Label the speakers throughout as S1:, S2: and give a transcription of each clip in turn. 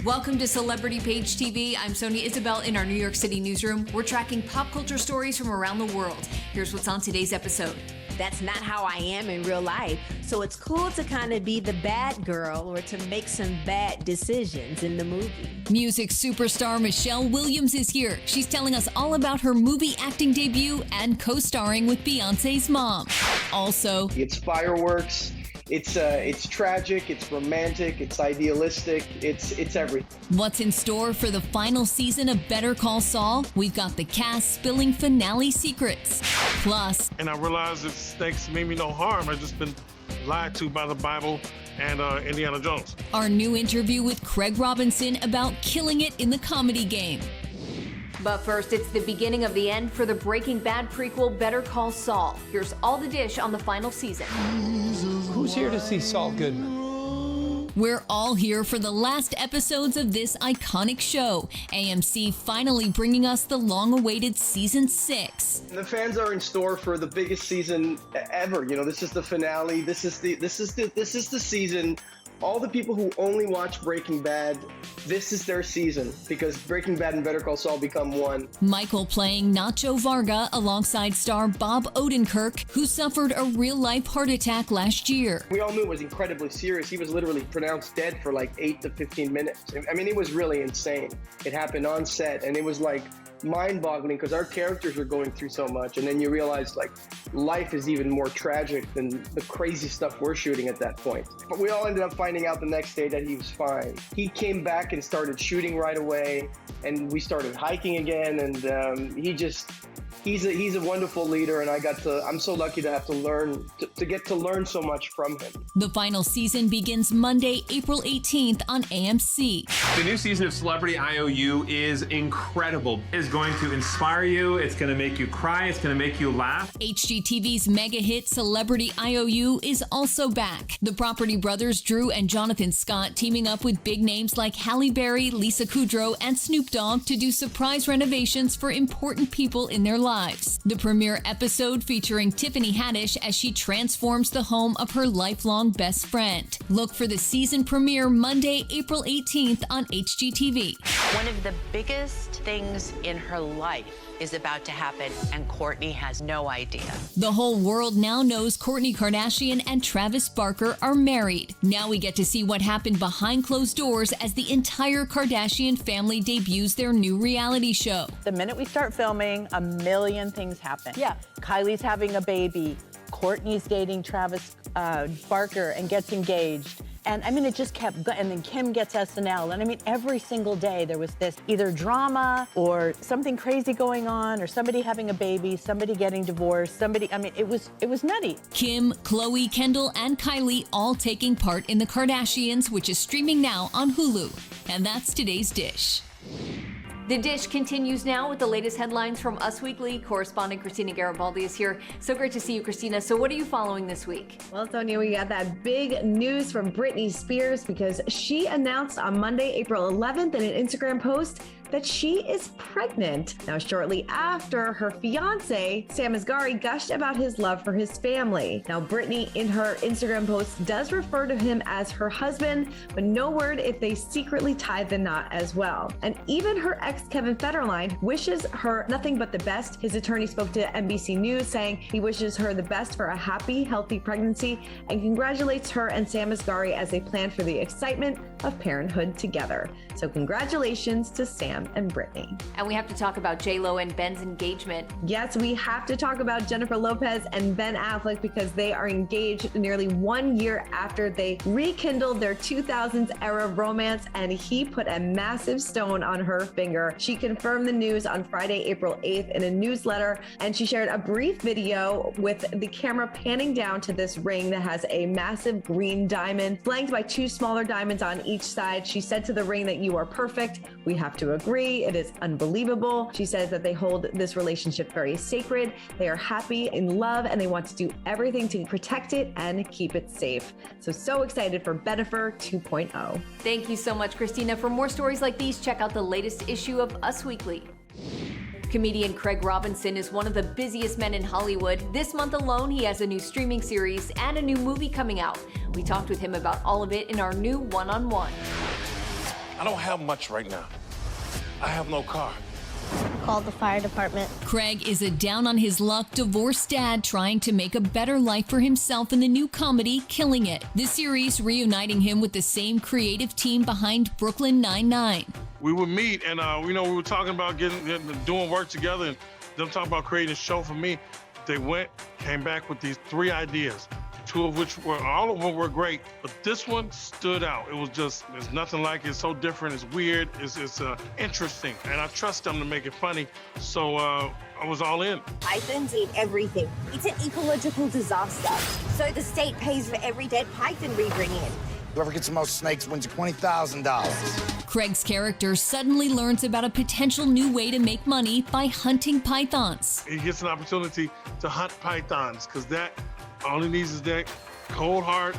S1: Welcome to Celebrity Page TV. I'm Sonia Isabelle in our New York City newsroom. We're tracking pop culture stories from around the world. Here's what's on today's episode.
S2: That's not how I am in real life. So it's cool to kind of be the bad girl or to make some bad decisions in the movie.
S1: Music superstar Michelle Williams is here. She's telling us all about her movie acting debut and co-starring with Beyonce's mom. Also,
S3: it's fireworks. It's tragic, it's romantic, it's idealistic, it's everything.
S1: What's in store for the final season of Better Call Saul? We've got the cast spilling finale secrets. Plus,
S4: and I realized that snakes mean me no harm. I've just been lied to by the Bible and Indiana Jones.
S1: Our new interview with Craig Robinson about killing it in the comedy game. But first, it's the beginning of the end for the Breaking Bad prequel, Better Call Saul. Here's all the dish on the final season.
S5: Who's here to see Saul Goodman?
S1: We're all here for the last episodes of this iconic show. AMC finally bringing us the long-awaited season 6.
S3: The fans are in store for the biggest season ever. You know, this is the finale. This is the season. All the people who only watch Breaking Bad, this is their season because Breaking Bad and Better Call Saul become one.
S1: Michael playing Nacho Varga alongside star Bob Odenkirk, who suffered a real-life heart attack last year.
S3: We all knew it was incredibly serious. He was literally pronounced dead for like 8 to 15 minutes. I mean, it was really insane. It happened on set, and it was like mind-boggling because our characters are going through so much, and then you realize like life is even more tragic than the crazy stuff we're shooting at that point. But we all ended up finding out the next day that he was fine. He came back and started shooting right away, and we started hiking again, and he's a wonderful leader, and I'm so lucky to have to get to learn so much from him.
S1: The final season begins Monday, April 18th on AMC.
S6: The new season of Celebrity IOU is incredible. It's going to inspire you, it's going to make you cry, it's going to make you laugh.
S1: HGTV's mega hit Celebrity IOU is also back. The Property brothers Drew and Jonathan Scott teaming up with big names like Halle Berry, Lisa Kudrow, and Snoop Dogg to do surprise renovations for important people in their lives. The premiere episode featuring Tiffany Haddish as she transforms the home of her lifelong best friend. Look for the season premiere Monday, April 18th on HGTV.
S7: One of the biggest things in her life is about to happen, and Kourtney has no idea.
S1: The whole world now knows Kourtney Kardashian and Travis Barker are married. Now we get to see what happened behind closed doors as the entire Kardashian family debuts their new reality show.
S8: The minute we start filming, a million things happen. Yeah, Kylie's having a baby. Kourtney's dating Travis Barker and gets engaged. And I mean, it just kept going. And then Kim gets SNL. And I mean, every single day there was this either drama or something crazy going on or somebody having a baby, somebody getting divorced, I mean, it was nutty.
S1: Kim, Khloe, Kendall, and Kylie all taking part in The Kardashians, which is streaming now on Hulu. And that's today's dish. The Dish continues now with the latest headlines from Us Weekly. Correspondent Christina Garibaldi is here. So great to see you, Christina. So what are you following this week?
S9: Well, Sonia, we got that big news from Britney Spears because she announced on Monday, April 11th in an Instagram post that she is pregnant. Now, shortly after, her fiance, Sam Asghari, gushed about his love for his family. Now, Britney, in her Instagram post, does refer to him as her husband, but no word if they secretly tied the knot as well. And even her ex, Kevin Federline, wishes her nothing but the best. His attorney spoke to NBC News saying he wishes her the best for a happy, healthy pregnancy and congratulates her and Sam Asghari as they plan for the excitement of parenthood together. So congratulations to Sam and Britney.
S1: And we have to talk about J-Lo and Ben's engagement.
S9: Yes, we have to talk about Jennifer Lopez and Ben Affleck because they are engaged nearly 1 year after they rekindled their 2000s era romance, and he put a massive stone on her finger. She confirmed the news on Friday, April 8th in a newsletter, and she shared a brief video with the camera panning down to this ring that has a massive green diamond flanked by 2 smaller diamonds on each side. She said to the ring that you are perfect. We have to agree. It is unbelievable. She says that they hold this relationship very sacred. They are happy, in love, and they want to do everything to protect it and keep it safe. So excited for Bennifer 2.0.
S1: Thank you so much, Christina. For more stories like these, check out the latest issue of Us Weekly. Comedian Craig Robinson is one of the busiest men in Hollywood. This month alone, he has a new streaming series and a new movie coming out. We talked with him about all of it in our new one-on-one.
S10: I don't have much right now. I have no car.
S11: Call the fire department.
S1: Craig is a down-on-his-luck divorced dad trying to make a better life for himself in the new comedy, Killing It. The series reuniting him with the same creative team behind Brooklyn Nine-Nine.
S4: We would meet, and we were talking about doing work together, and them talking about creating a show for me. They came back with these 3 ideas, all of them were great, but this one stood out. It was just, there's nothing like it. It's so different, it's weird, it's interesting, and I trust them to make it funny, so I was all in.
S11: Pythons eat everything. It's an ecological disaster. So the state pays for every dead python we bring in.
S12: Whoever gets the most snakes wins $20,000.
S1: Craig's character suddenly learns about a potential new way to make money by hunting pythons.
S4: He gets an opportunity to hunt pythons, because all he needs is that cold hard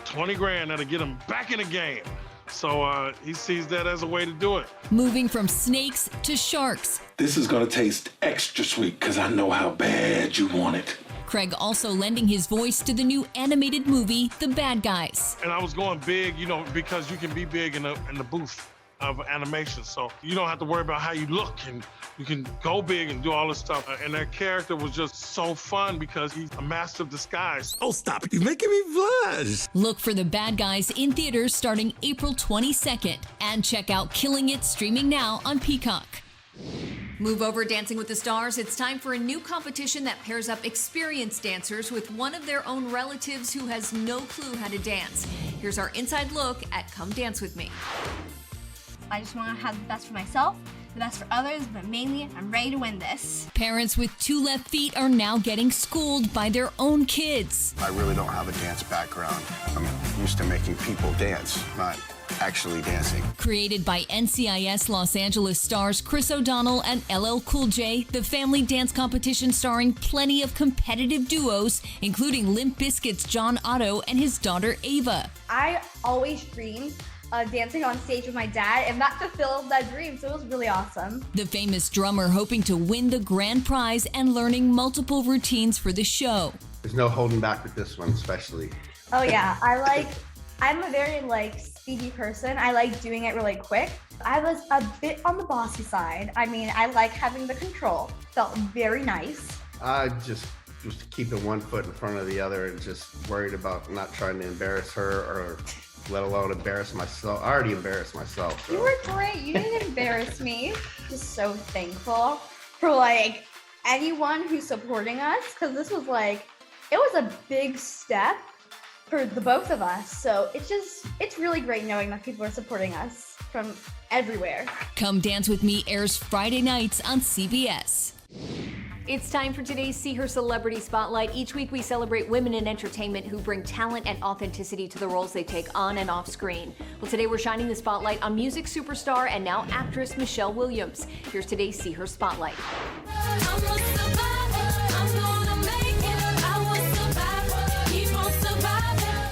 S4: 20 grand that'll get him back in the game. So he sees that as a way to do it.
S1: Moving from snakes to sharks.
S10: This is gonna taste extra sweet because I know how bad you want it.
S1: Craig also lending his voice to the new animated movie, The Bad Guys.
S4: And I was going big, because you can be big in the booth of animation. So you don't have to worry about how you look, and you can go big and do all this stuff. And that character was just so fun because he's a master of disguise.
S10: Oh, stop it. You're making me blush.
S1: Look for The Bad Guys in theaters starting April 22nd. And check out Killing It streaming now on Peacock. Move over Dancing with the Stars. It's time for a new competition that pairs up experienced dancers with one of their own relatives who has no clue how to dance. Here's our inside look at Come Dance With Me.
S11: I just want to have the best for myself, the best for others, but mainly I'm ready to win this.
S1: Parents with 2 left feet are now getting schooled by their own kids.
S13: I really don't have a dance background. I'm used to making people dance, not actually dancing.
S1: Created by NCIS Los Angeles stars Chris O'Donnell and LL Cool J, the family dance competition starring plenty of competitive duos, including Limp Bizkit's John Otto and his daughter Ava.
S11: I always dreamed of dancing on stage with my dad, and that fulfilled that dream, so it was really awesome.
S1: The famous drummer hoping to win the grand prize and learning multiple routines for the show.
S14: There's no holding back with this one, especially.
S11: Oh yeah, I'm a very speedy person. I like doing it really quick. I was a bit on the bossy side. I mean, I like having the control. Felt very nice.
S14: I just keeping one foot in front of the other and just worried about not trying to embarrass her or let alone embarrass myself. I already embarrassed myself. So.
S11: You were great. You didn't embarrass me. Just so thankful for anyone who's supporting us, because this was it was a big step for the both of us. So it's really great knowing that people are supporting us from everywhere.
S1: Come Dance With Me airs Friday nights on CBS.
S15: It's time for today's See Her Celebrity Spotlight. Each week we celebrate women in entertainment who bring talent and authenticity to the roles they take on and off screen. Well, today we're shining the spotlight on music superstar and now actress Michelle Williams. Here's today's See Her Spotlight.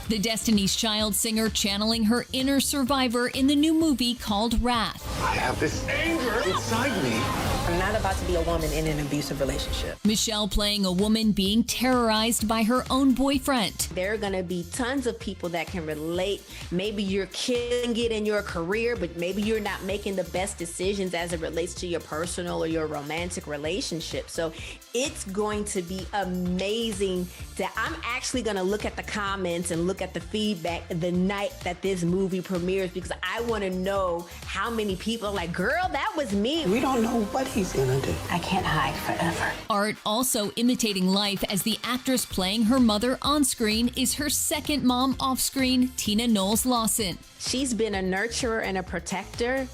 S1: The Destiny's Child singer channeling her inner survivor in the new movie called Wrath.
S10: I have this anger inside me.
S16: I'm not about to be a woman in an abusive relationship.
S1: Michelle playing a woman being terrorized by her own boyfriend.
S2: There are going to be tons of people that can relate. Maybe you're killing it in your career, but maybe you're not making the best decisions as it relates to your personal or your romantic relationship. So it's going to be amazing that I'm actually going to look at the comments and look at the feedback the night that this movie premieres, because I want to know how many people are like, girl, that was me.
S16: We don't know what he's gonna do. I can't hide forever.
S1: Art also imitating life as the actress playing her mother on screen is her second mom off screen, Tina Knowles Lawson.
S2: She's been a nurturer and a protector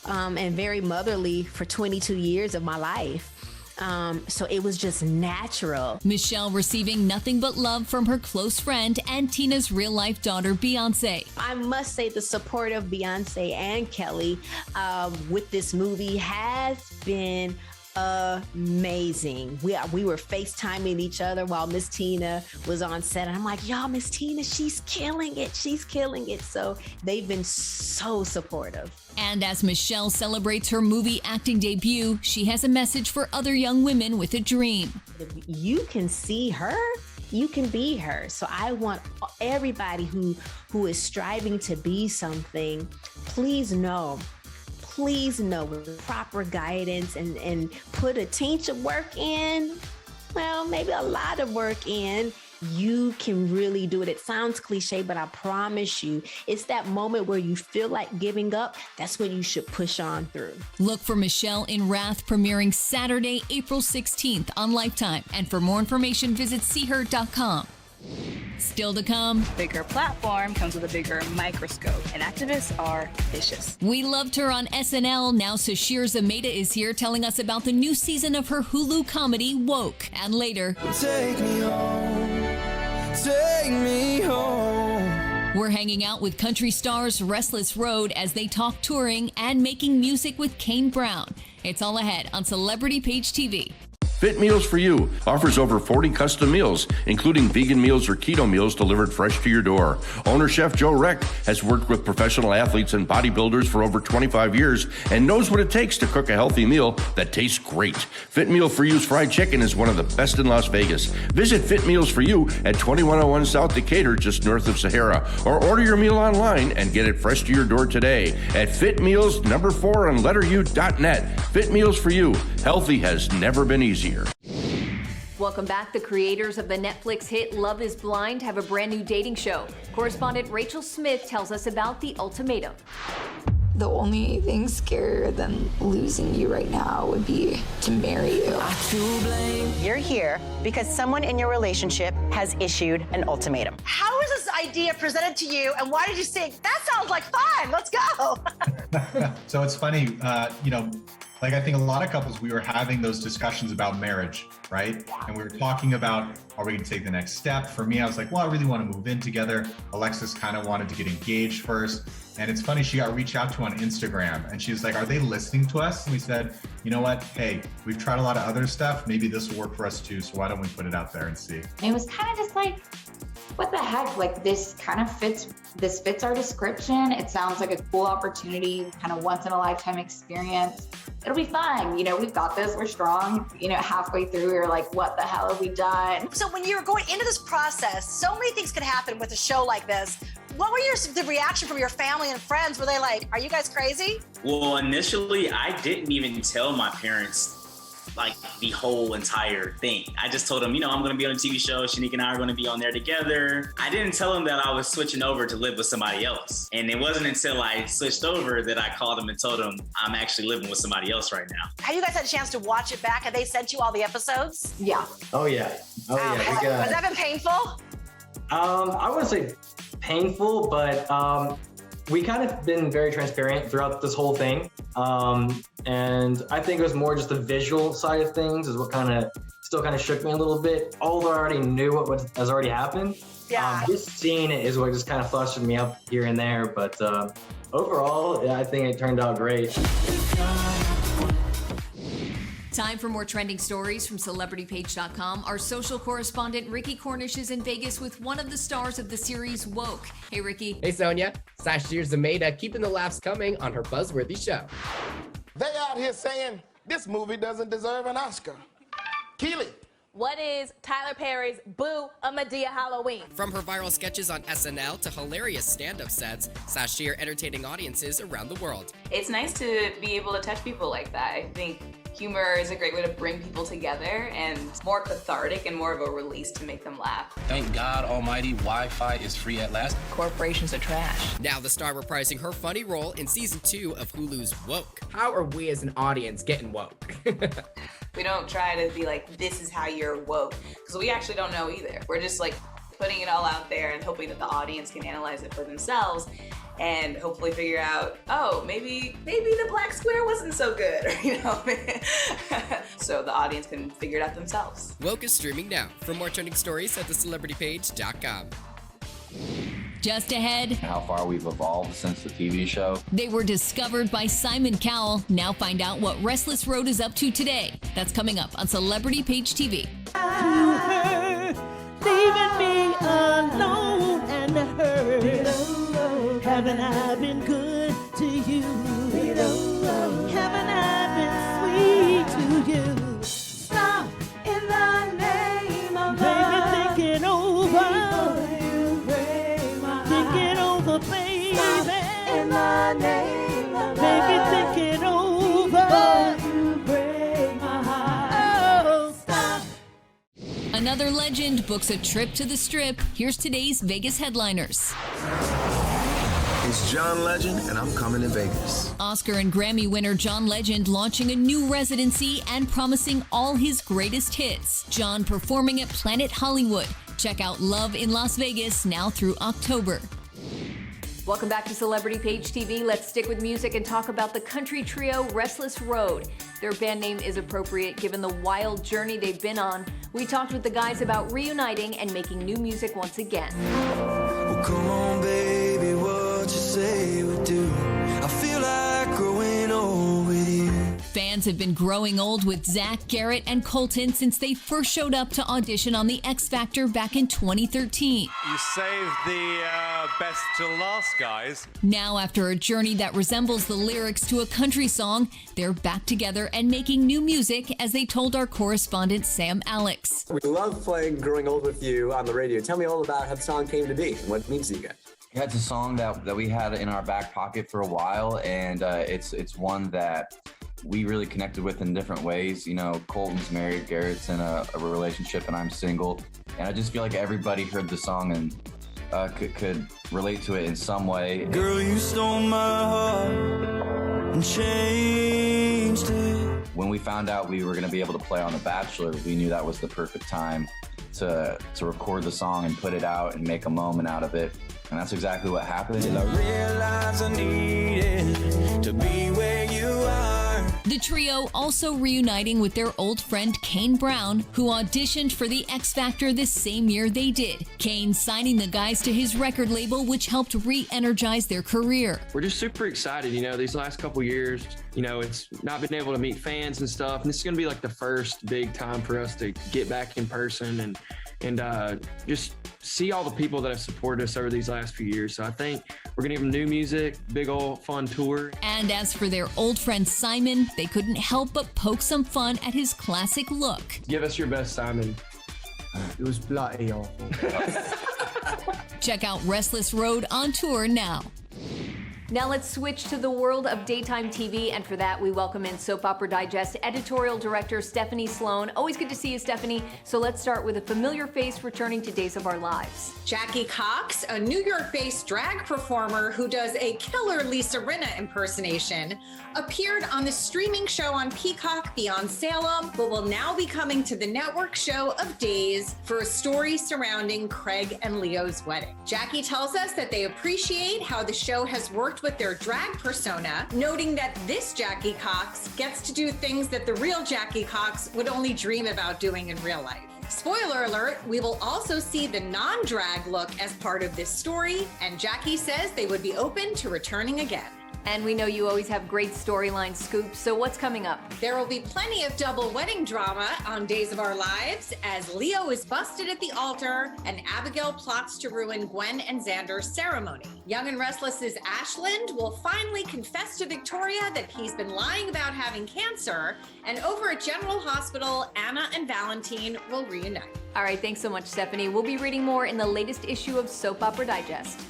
S2: and very motherly for 22 years of my life. So it was just natural.
S1: Michelle receiving nothing but love from her close friend and Tina's real-life daughter, Beyonce.
S2: I must say the support of Beyonce and Kelly with this movie has been amazing. We were FaceTiming each other while Miss Tina was on set, and I'm like, y'all, Miss Tina, she's killing it. She's killing it. So they've been so supportive.
S1: And as Michelle celebrates her movie acting debut, she has a message for other young women with a dream.
S2: If you can see her, you can be her. So I want everybody who is striving to be something, please know with proper guidance and put a tinge of work in, well, maybe a lot of work in, you can really do it. It sounds cliche, but I promise you, it's that moment where you feel like giving up. That's when you should push on through.
S1: Look for Michelle in Wrath premiering Saturday, April 16th on Lifetime. And for more information, visit seeher.com. Still to come.
S17: Bigger platform comes with a bigger microscope, and activists are vicious.
S1: We loved her on SNL. Now Sashir Zameda is here telling us about the new season of her Hulu comedy, Woke. And later,
S18: take me home.
S1: We're hanging out with country stars Restless Road as they talk touring and making music with Kane Brown. It's all ahead on Celebrity Page TV.
S19: Fit Meals for You offers over 40 custom meals, including vegan meals or keto meals delivered fresh to your door. Owner Chef Joe Reck has worked with professional athletes and bodybuilders for over 25 years and knows what it takes to cook a healthy meal that tastes great. Fit Meal for You's fried chicken is one of the best in Las Vegas. Visit Fit Meals for You at 2101 South Decatur, just north of Sahara, or order your meal online and get it fresh to your door today at Fitmeals 4 on letteru.net. Fit Meals for You. Healthy has never been easier.
S15: Welcome back. The creators of the Netflix hit Love is Blind have a brand new dating show. Correspondent Rachel Smith tells us about the ultimatum.
S20: The only thing scarier than losing you right now would be to marry you.
S7: You're here because someone in your relationship has issued an ultimatum.
S21: How was this idea presented to you, and why did you think, that sounds like fun, let's go?
S22: So it's funny, like I think a lot of couples, we were having those discussions about marriage, right? And we were talking about, are we gonna take the next step? For me, I was like, well, I really wanna move in together. Alexis kind of wanted to get engaged first. And it's funny, she got reached out to on Instagram and she was like, are they listening to us? And we said, you know what? Hey, we've tried a lot of other stuff. Maybe this will work for us too. So why don't we put it out there and see?
S23: It was kind of just like, what the heck? Like this kind of fits our description. It sounds like a cool opportunity, kind of once in a lifetime experience. It'll be fun. We've got this, we're strong. Halfway through, we were like, what the hell have we done?
S21: So when you were going into this process, so many things could happen with a show like this. What were the reaction from your family and friends? Were they like, are you guys crazy?
S24: Well, initially, I didn't even tell my parents like the whole entire thing. I just told them, I'm going to be on a TV show. Shanique and I are going to be on there together. I didn't tell them that I was switching over to live with somebody else. And it wasn't until I switched over that I called them and told them I'm actually living with somebody else right now.
S21: Have you guys had a chance to watch it back? Have they sent you all the episodes?
S23: Yeah.
S25: Oh, yeah.
S21: Has that been painful?
S25: I wouldn't say painful, but we kind of been very transparent throughout this whole thing. And I think it was more just the visual side of things is what still shook me a little bit. Although I already knew what has already happened.
S21: Yeah.
S25: Just seeing it is what just kind of flustered me up here and there. But overall, yeah, I think it turned out great.
S1: Time for more trending stories from CelebrityPage.com. Our social correspondent Ricky Cornish is in Vegas with one of the stars of the series Woke. Hey, Ricky.
S26: Hey, Sonia. Sashir Zameda keeping the laughs coming on her buzzworthy show.
S12: They out here saying this movie doesn't deserve an Oscar. Keely.
S27: What is Tyler Perry's Boo a Madea Halloween?
S26: From her viral sketches on SNL to hilarious stand-up sets, Sashir entertaining audiences around the world.
S28: It's nice to be able to touch people like that. I think humor is a great way to bring people together and more cathartic and more of a release to make them laugh.
S29: Thank God almighty, Wi-Fi is free at last.
S27: Corporations are trash.
S26: Now the star reprising her funny role in season 2 of Hulu's Woke. How are we as an audience getting woke?
S28: We don't try to be like, this is how you're woke, because we actually don't know either. We're just like putting it all out there and hoping that the audience can analyze it for themselves and hopefully figure out, oh, maybe the black square wasn't so good, so the audience can figure it out themselves.
S26: Woke is streaming now. For more trending stories at thecelebritypage.com.
S1: Just ahead,
S30: how far we've evolved since the TV show.
S1: They were discovered by Simon Cowell. Now find out what Restless Road is up to today. That's coming up on Celebrity Page TV.
S18: Leaving me alone and hurt. Haven't I been good to you? Haven't I been sweet to you? Stop in the name of love. Baby, think it over. Think it over, baby. Stop in the name
S1: Another legend books a trip to the Strip. Here's today's Vegas headliners.
S3: It's John Legend, and I'm coming to Vegas.
S1: Oscar and Grammy winner John Legend launching a new residency and promising all his greatest hits. John performing at Planet Hollywood. Check out Love in Las Vegas now through October.
S15: Welcome back to Celebrity Page TV. Let's stick with music and talk about the country trio Restless Road. Their band name is appropriate given the wild journey they've been on. We talked with the guys about reuniting and making new music once again.
S4: Well, come on, baby, what you say we do. I feel like growing old with you.
S1: Fans have been growing old with Zach, Garrett, and Colton since they first showed up to audition on The X Factor back in 2013.
S5: You saved the best to last, guys.
S1: Now, after a journey that resembles the lyrics to a country song, they're back together and making new music, as they told our correspondent Sam Alex.
S6: We love playing Growing Old with You on the radio. Tell me all about how the song came to be and what it means to you guys.
S30: Yeah, it's a song that we had in our back pocket for a while, and it's one that we really connected with in different ways. You know, Colton's married, Garrett's in a relationship, and I'm single. And I just feel like everybody heard the song and could relate to it in some way.
S4: Girl, you stole my heart and changed it.
S30: When we found out we were going to be able to play on The Bachelor, we knew that was the perfect time to record the song and put it out and make a moment out of it. And that's exactly what happened.
S4: Till I realize I needed to be where you are.
S1: The trio also reuniting with their old friend Kane Brown, who auditioned for The X Factor this same year they did. Kane signing the guys to his record label, which helped re-energize their career.
S8: We're just super excited, these last couple years, it's not been able to meet fans and stuff. And this is going to be like the first big time for us to get back in person and just see all the people that have supported us over these last few years. So I think we're going to give them new music, big old fun tour.
S1: And as for their old friend Simon, they couldn't help but poke some fun at his classic look.
S8: Give us your best, Simon.
S6: It was bloody awful.
S1: Check out Restless Road on tour now.
S15: Now let's switch to the world of daytime TV, and for that we welcome in Soap Opera Digest editorial director Stephanie Sloan. Always good to see you, Stephanie. So let's start with a familiar face returning to Days of Our Lives.
S9: Jackie Cox, a New York-based drag performer who does a killer Lisa Rinna impersonation, appeared on the streaming show on Peacock Beyond Salem, but will now be coming to the network show of Days for a story surrounding Craig and Leo's wedding. Jackie tells us that they appreciate how the show has worked with their drag persona, noting that this Jackie Cox gets to do things that the real Jackie Cox would only dream about doing in real life. Spoiler alert, we will also see the non-drag look as part of this story, and Jackie says they would be open to returning again.
S15: And we know you always have great storyline scoops, so what's coming up?
S9: There will be plenty of double wedding drama on Days of Our Lives as Leo is busted at the altar and Abigail plots to ruin Gwen and Xander's ceremony. Young and Restless's Ashland will finally confess to Victoria that he's been lying about having cancer, and over at General Hospital, Anna and Valentine will reunite.
S15: All right, thanks so much, Stephanie. We'll be reading more in the latest issue of Soap Opera Digest.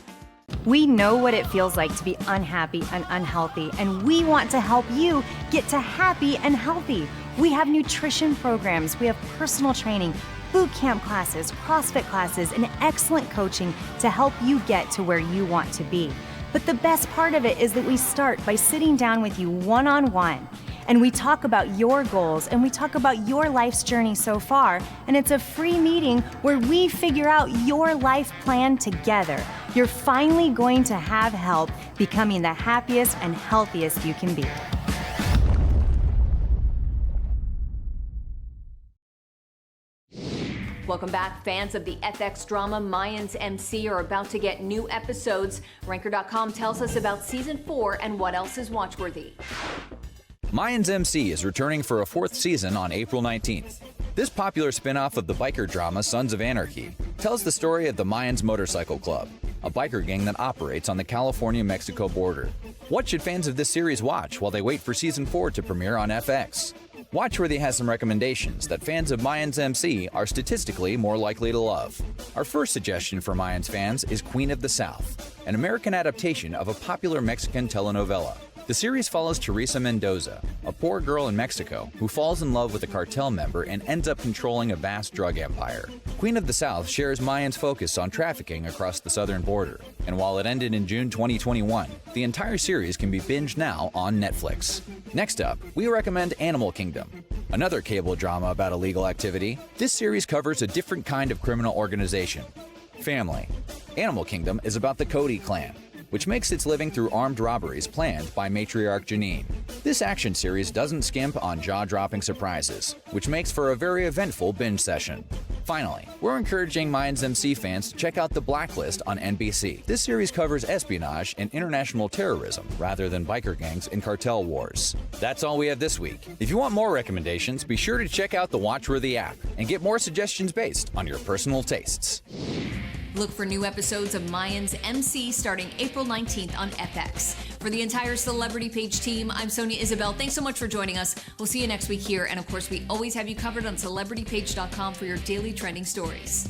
S10: We know what it feels like to be unhappy and unhealthy, and we want to help you get to happy and healthy. We have nutrition programs, we have personal training, boot camp classes, CrossFit classes, and excellent coaching to help you get to where you want to be. But the best part of it is that we start by sitting down with you one-on-one. And we talk about your goals and we talk about your life's journey so far. And it's a free meeting where we figure out your life plan together. You're finally going to have help becoming the happiest and healthiest you can be.
S15: Welcome back. Fans of the FX drama Mayans MC are about to get new episodes. Ranker.com tells us about season 4 and what else is watchworthy.
S11: Mayans MC is returning for a 4th season on April 19th. This popular spin-off of the biker drama Sons of Anarchy tells the story of the Mayans Motorcycle Club, a biker gang that operates on the California-Mexico border. What should fans of this series watch while they wait for season 4 to premiere on FX? Watchworthy has some recommendations that fans of Mayans MC are statistically more likely to love. Our first suggestion for Mayans fans is Queen of the South, an American adaptation of a popular Mexican telenovela. The series follows Teresa Mendoza, a poor girl in Mexico who falls in love with a cartel member and ends up controlling a vast drug empire. Queen of the South shares Mayans' focus on trafficking across the southern border. And while it ended in June 2021, the entire series can be binged now on Netflix. Next up, we recommend Animal Kingdom, another cable drama about illegal activity. This series covers a different kind of criminal organization: family. Animal Kingdom is about the Cody clan, which makes its living through armed robberies planned by matriarch Janine. This action series doesn't skimp on jaw-dropping surprises, which makes for a very eventful binge session. Finally, we're encouraging Mayans MC fans to check out The Blacklist on NBC. This series covers espionage and international terrorism rather than biker gangs and cartel wars. That's all we have this week. If you want more recommendations, be sure to check out the Watchworthy app and get more suggestions based on your personal tastes.
S1: Look for new episodes of Mayans MC starting April 19th on FX. For the entire Celebrity Page team, I'm Sonia Isabelle. Thanks so much for joining us. We'll see you next week here. And of course, we always have you covered on celebritypage.com for your daily trending stories.